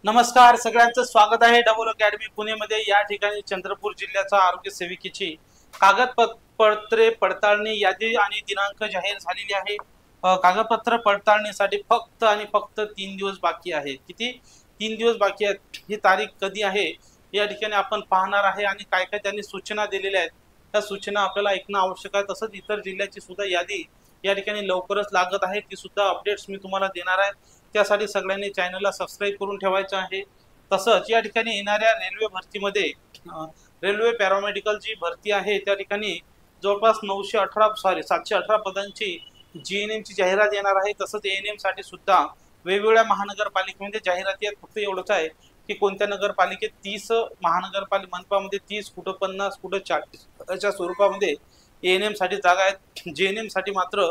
नमस्कार, सगळ्यांचं स्वागत आहे डबल अकॅडमी पुणेमध्ये। या ठिकाणी चंद्रपूर जिल्ह्याच्या आरोग्य सेविकेची कागदपत्रे पडताळणी यादी आणि दिनांक जाहीर झालेली आहे। कागदपत्र पडताळणीसाठी फक्त आणि फक्त 3 दिवस बाकी आहे। किती 3 दिवस बाकी आहेत। ही तारीख कधी आहे या ठिकाणी आपण पाहणार आहे आणि काय काय त्यांनी सूचना दिलेल्या आहेत त्या सूचना आपल्याला ऐकणं आवश्यक आहे। तसंच इतर जिल्ह्याची सुद्धा यादी या ठिकाणी लवकरच लागत आहे, ती सुद्धा अपडेट्स मी तुम्हाला देणार आहे। त्यासाठी सगळ्यांनी चॅनलला सबस्क्राइब करून ठेवायचं आहे। तसंच या ठिकाणी येणाऱ्या रेल्वे भरतीमध्ये रेल्वे पॅरामेडिकल जी भरती आहे त्या ठिकाणी जवळपास 718 पदांची जीएनएम ची जाहिरात येणार आहे। तसंच एएनएम साठी सुद्धा वेगवेगळ्या महानगरपालिकेमध्ये जाहिराती आहेत। फक्त एवढंच आहे की कोणत्या नगरपालिकेत 30 महानगरपालिका मनपामध्ये 30 कुठं 50 कुठं 40 अशा स्वरूपामध्ये एएनएम साठी जागा आहेत। जीएनएम साठी मात्र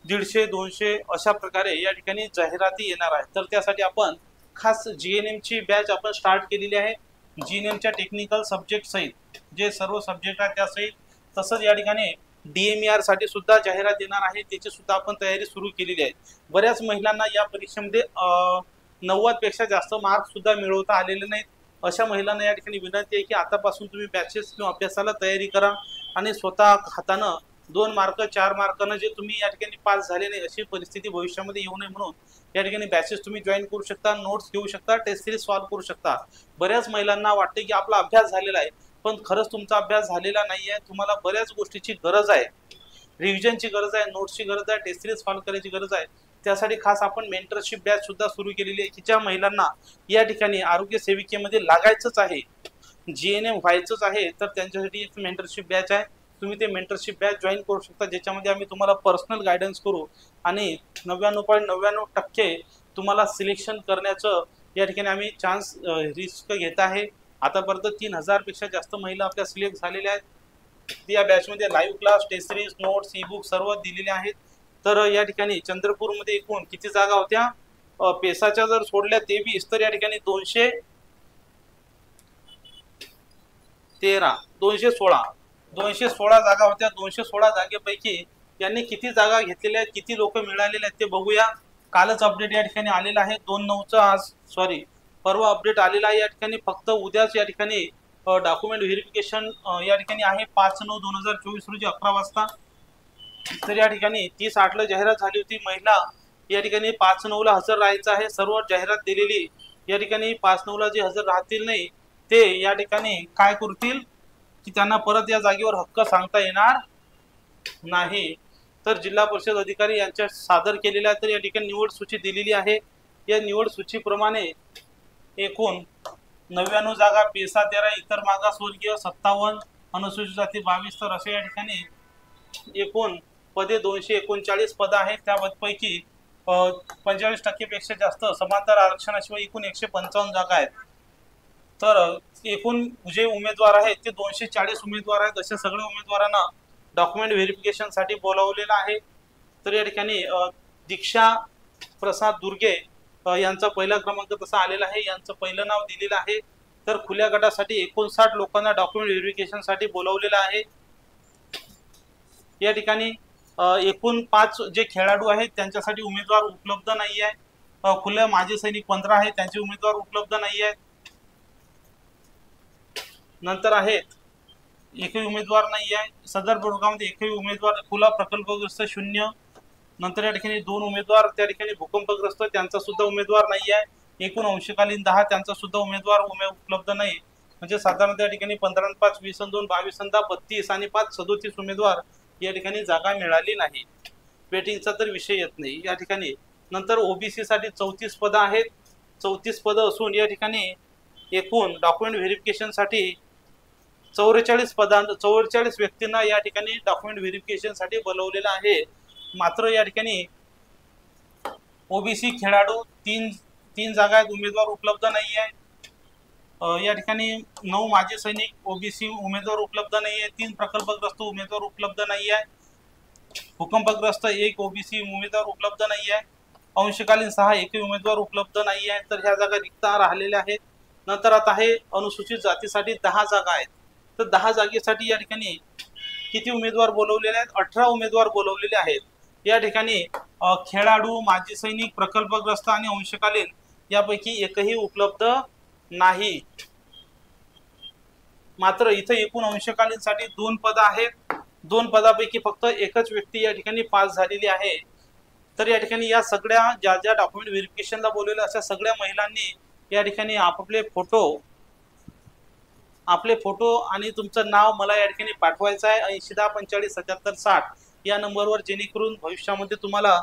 150-200 अशा प्रकारे या ठिकाणी जाहिराती येणार आहे। तर त्यासाठी आपण खास जीएनएम ची बॅच आपण स्टार्ट केलेली आहे। जीएनएम च्या टेक्निकल सब्जेक्ट सहित जे सर्व सब्जेक्ट आहेत त्या सहित तसंच या ठिकाणी डीएमईआर साठी सुद्धा जाहिरात येणार आहे, त्याची सुद्धा आपण तयारी सुरू केलेली आहे। बऱ्याच महिलांना या परीक्षेमध्ये 90 पेक्षा जास्त मार्क्स सुद्धा मिळवता आलेले नाहीत। अशा महिलांना या ठिकाणी विनंती आहे की आतापासून तुम्ही बॅचेस किंवा अभ्यासाला तयारी करा आणि स्वतः हातानं 2 मार्क 4 मार्कानं जे तुम्ही या ठिकाणी पास झाले नाही अशी परिस्थिती भविष्यामध्ये येऊ नये म्हणून या ठिकाणी बॅचेस तुम्ही जॉईन करू शकता, नोट्स घेऊ शकता, टेस्ट सिरीज सॉल्व्ह करू शकता। बऱ्याच महिलांना वाटते की आपला अभ्यास झालेला आहे, पण खरंच तुमचा अभ्यास झालेला नाहीये। तुम्हाला बऱ्याच गोष्टीची गरज आहे, रिव्हिजनची गरज आहे, नोट्सची गरज आहे, टेस्ट सिरीज सॉल्व्ह करायची गरज आहे। त्यासाठी खास आपण मेंटरशिप बॅच सुद्धा सुरू केलेली आहे की ज्या महिलांना या ठिकाणी आरोग्य सेविकेमध्ये लागायचंच आहे, जीएनएम व्हायचंच आहे, तर त्यांच्यासाठी एक मेंटरशिप बॅच आहे। तुम्ही ते मेंटरशिप बॅच जॉईन करू शकता, ज्याच्यामध्ये आम्ही तुम्हाला पर्सनल गायडन्स करू आणि 99.99% तुम्हाला सिलेक्शन करण्याचं या ठिकाणी आम्ही चान्स रिस्क घेत आहे। आतापर्यंत 3000 पेक्षा जास्त महिला आपल्या सिलेक्ट झालेल्या आहेत। या बॅचमध्ये live class, test series, notes, ebook सर्व दिलेले आहेत। तर या ठिकाणी चंद्रपूरमध्ये एकूण किती जागा होत्या, पेसाच्या जर सोडल्या 23 तर या ठिकाणी 216 जागा होत्या। 216 जागेपैकी यांनी किती जागा घेतलेल्या आहेत, किती लोक मिळालेले आहेत ते बघूया। कालच अपडेट या ठिकाणी आलेला आहे, 2/9 परवा अपडेट आलेला आहे। या ठिकाणी फक्त उद्याच या ठिकाणी डॉक्युमेंट व्हेरिफिकेशन या ठिकाणी आहे 5/9/2024 रोजी 11 वाजता। तर या ठिकाणी 30/8 जाहिरात झाली होती। महिला या ठिकाणी 5/9 हजर राहायचं आहे। सर्व जाहिरात दिलेली या ठिकाणी 5/9 जे हजर राहतील नाही ते या ठिकाणी काय करतील की त्यांना परत या जागेवर हक्क सांगता येणार नाही। तर जिल्हा परिषद अधिकारी यांच्या सादर केलेल्या तर या ठिकाणी निवड सूची दिलेली आहे। या निवड सूचीप्रमाणे एकूण 99 जागा, पेसा 13, इतर मागासवर्गीय 57, अनुसूचित जाती 22, तर अशा या ठिकाणी एकूण पदे 239 पद आहेत। त्यापैकी 45% पेक्षा जास्त समांतर आरक्षणाशिवाय एकूण 155 जागा आहेत। तर एकूण जे उमेदवार आहेत ते 240 उमेदवार आहेत। अशा सगळ्या उमेदवारांना डॉक्युमेंट व्हेरिफिकेशन साठी बोलावलेलं आहे। तर या ठिकाणी दीक्षा प्रसाद दुर्गे यांचा पहिला क्रमांक तसा आलेला आहे, यांचं पहिलं नाव दिलेलं आहे। तर खुल्या गटासाठी 59 लोकांना डॉक्युमेंट व्हेरिफिकेशन साठी बोलावलेलं आहे। या ठिकाणी एकूण 5 जे खेळाडू आहेत त्यांच्यासाठी उमेदवार उपलब्ध नाही आहे। खुल्या माजी सैनिक 15 आहेत, त्यांचे उमेदवार उपलब्ध नाही आहेत। नंतर आहेत एकही उमेदवार नाही आहे सदर प्रवर्गामध्ये, एकही उमेदवार खुला प्रकल्पग्रस्त 0। नंतर या ठिकाणी 2 उमेदवार त्या ठिकाणी भूकंपग्रस्त, त्यांचा सुद्धा उमेदवार नाही आहे। एकूण अंशकालीन 10, त्यांचा सुद्धा उमेदवार उपलब्ध नाही। म्हणजे साधारण त्या ठिकाणी 15 आणि 5 20 आणि 2 22 आणि 10 32 आणि 5 37 उमेदवार या ठिकाणी जागा मिळाली नाही। वेटिंगचा तर विषय येत नाही या ठिकाणी। नंतर ओबीसी साठी 34 पद आहेत। 34 पद असून या ठिकाणी एकूण डॉक्युमेंट व्हेरिफिकेशन साठी 44 व्यक्तींना या ठिकाणी डॉक्युमेंट व्हेरिफिकेशन साठी बोलवलेलं आहे। मात्र या ठिकाणी ओबीसी खेळाडू 3 जागा आहेत, उमेदवार उपलब्ध नाही आहे। या ठिकाणी 9 माजी सैनिक ओबीसी उमेदवार उपलब्ध नाही आहे। 3 प्रकल्पग्रस्त उमेदवार उपलब्ध नाही आहे। भूकंपग्रस्त 1 ओबीसी उमेदवार उपलब्ध नाही आहे। अंशकालीन 6 एकही उमेदवार उपलब्ध नाही आहे। तर ह्या जागा रिक्त राहिलेल्या आहेत। नंतर आता आहे अनुसूचित जातीसाठी 10 जागा आहेत। तर 10 जागेसाठी या ठिकाणी किती उमेदवार बोलवलेले आहेत, 18 उमेदवार बोलवलेले आहेत। या ठिकाणी खेळाडू, माजी सैनिक, प्रकल्पग्रस्त आणि अंशकालीन यापैकी एकही उपलब्ध नाही। मात्र इथे एकूण अंशकालीनसाठी 2 पद आहेत। 2 पदापैकी फक्त एकच व्यक्ती या ठिकाणी पास झालेली आहे। तर या ठिकाणी या सगळ्या ज्या ज्या डॉक्युमेंट व्हेरिफिकेशनला बोलवलेल्या अशा सगळ्या महिलांनी या ठिकाणी आपले फोटो आणि तुमचं नाव मला या ठिकाणी पाठवायचं आहे 8010457760 या नंबरवर, जेणेकरून भविष्यामध्ये तुम्हाला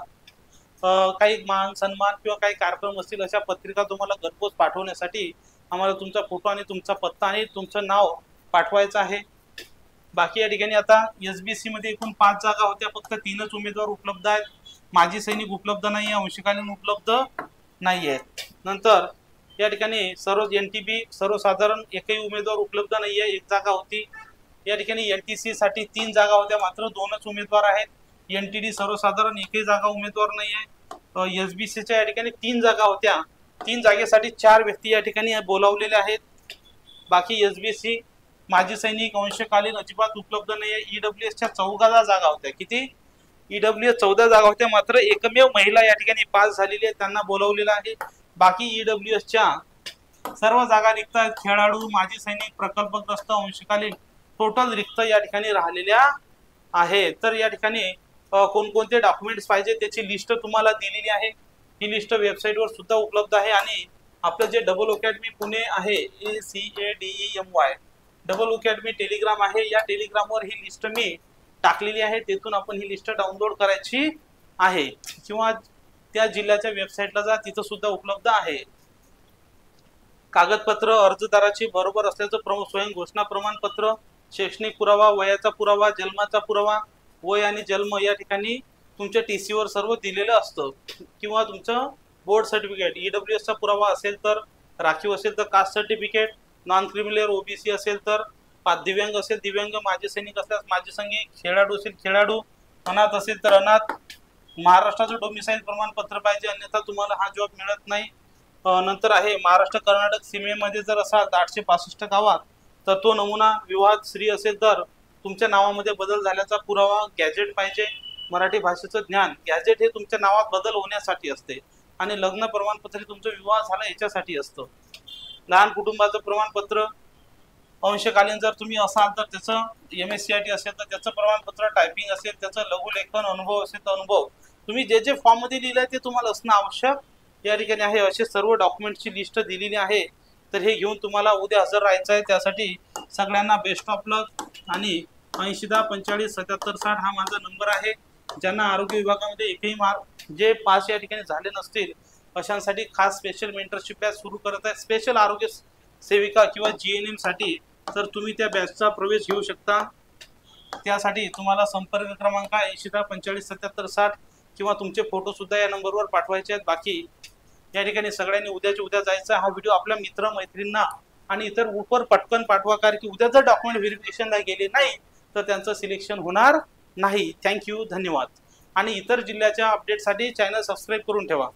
काही मान सन्मान किंवा काही कार्यक्रम असतील अशा पत्रिका तुम्हाला घरपोच पाठवण्यासाठी आम्हाला तुमचा फोटो आणि तुमचा पत्ता आणि तुमचं नाव पाठवायचं आहे। बाकी या ठिकाणी आता SBC मध्ये एकूण 5 जागा होत्या, फक्त 3च उमेदवार उपलब्ध आहेत। माजी सैनिक उपलब्ध नाही आहे, अंशकालीन उपलब्ध नाही आहे। नंतर या ठिकाणी सर्व NTB सर्वसाधारण एकही उमेदवार उपलब्ध नाही आहे, 1 जागा होती। या ठिकाणी LTC साठी 3 जागा होत्या, मात्र 2च उमेदवार आहेत। NTD सर्वसाधारण एकही जागा उमेदवार नाही आहे। SBCच्या या ठिकाणी 3 जागा होत्या, 3 जागेसाठी 4 व्यक्ती या ठिकाणी बोलावलेले आहेत। बाकी SBC माजी सैनिक अंशकालीन अजिबात उपलब्ध नाही आहे। EWSच्या 14 जागा होत्या। किती? EWS 14 जागा होत्या, मात्र एकमेव महिला या ठिकाणी पास झालेली आहे, त्यांना बोलावलेलं आहे। बाकी EWSच्या सर्व जागा रिक्त आहेत। खेळाडू, माजी सैनिक, प्रकल्पग्रस्त, अंशकालीन टोटल रिक्त या ठिकाणी राहिलेल्या आहे। तर या ठिकाणी कोणकोणते डॉक्युमेंट्स पाहिजे त्याची लिस्ट तुम्हाला दिलेली आहे। ही लिस्ट वेबसाईटवर सुद्धा उपलब्ध आहे आणि आपलं जे डबल अकॅडमी पुणे आहे ACADEMY डबल अकॅडमी टेलिग्राम आहे, या टेलिग्रामवर ही लिस्ट मी टाकलेली आहे। तेथून आपण ही लिस्ट डाउनलोड करायची आहे किंवा त्या जिल्ह्याच्या वेबसाईटला जा, तिथं सुद्धा उपलब्ध आहे। कागदपत्र अर्जदाराची बरोबर असल्याचं स्वयं घोषणा प्रमाणपत्र, शैक्षणिक पुरावा, वयाचा पुरावा, जन्माचा पुरावा, वय आणि जन्म या ठिकाणी तुमच्या TC वर सर्व दिलेलं असतं, किंवा तुमचं बोर्ड सर्टिफिकेट, EWSचा पुरावा असेल तर, राखीव असेल तर caste certificate, non criminal OBC असेल तर, दिव्यांग असेल दिव्यांग, माजी सैनिक असल्यास माजी सैनिक, खेळाडू असेल खेळाडू, अनाथ असेल तर अनाथ, महाराष्ट्राचं डोमिसाईल प्रमाणपत्र पाहिजे, अन्यथा तुम्हाला हा जॉब मिळत नाही। नंतर आहे महाराष्ट्र कर्नाटक सीमेमध्ये जर असा 865 गावात तर तो नमुना, विवाह स्त्री असेल तर तुमच्या नावामध्ये बदल झाल्याचा पुरावा, गॅजेट पाहिजे, मराठी भाषेचं ज्ञान। गॅजेट हे तुमच्या नावात बदल होण्यासाठी असते आणि लग्न प्रमाणपत्र तुमचा विवाह झाला याच्यासाठी असतं। लहान कुटुंबाचं प्रमाणपत्र, अंशकालीन जर तुम्ही असाल तर त्याचं MSCIT असेल तर त्याचं प्रमाणपत्र, टायपिंग असेल त्याचं, लघुलेखन अनुभव असेल तर अनुभव, तुम्ही जे जे फॉर्म मध्ये लिहिलंय ते तुम्हाला असणं आवश्यक या ठिकाणी आहे। असे सर्व डॉक्युमेंटची लिस्ट दिलेली आहे, तर हे घेऊन तुम्हाला उद्या हजर राहायचं आहे। त्यासाठी सगळ्यांना बेस्ट ऑफ लक आणि 8010457760 हा माझा नंबर आहे। ज्यांना आरोग्य विभागामध्ये एकही जे पास या ठिकाणी झाले नसतील अशांसाठी खास स्पेशल मेंटरशिप बॅच सुरू करत आहे, स्पेशल आरोग्य सेविका किंवा GNM साठी, तर तुम्ही त्या बॅचचा प्रवेश घेऊ शकता। त्यासाठी तुम्हाला संपर्क क्रमांक 8010457760 किंवा तुमचे फोटो सुद्धा या नंबरवर पाठवायचे आहेत। बाकी या ठिकाणी सगळ्यांनी उद्याच्या उद्या जायचं। हा व्हिडिओ आपल्या मित्र मैत्रिणींना आणि इतर ग्रुपवर पटकन पाठवा, कारण की उद्या जर डॉक्युमेंट व्हेरिफिकेशनला गेले नाही तर त्यांचं सिलेक्शन होणार नाही। थँक्यू, धन्यवाद। आणि इतर जिल्ह्याच्या अपडेटसाठी चॅनल सबस्क्राईब करून ठेवा।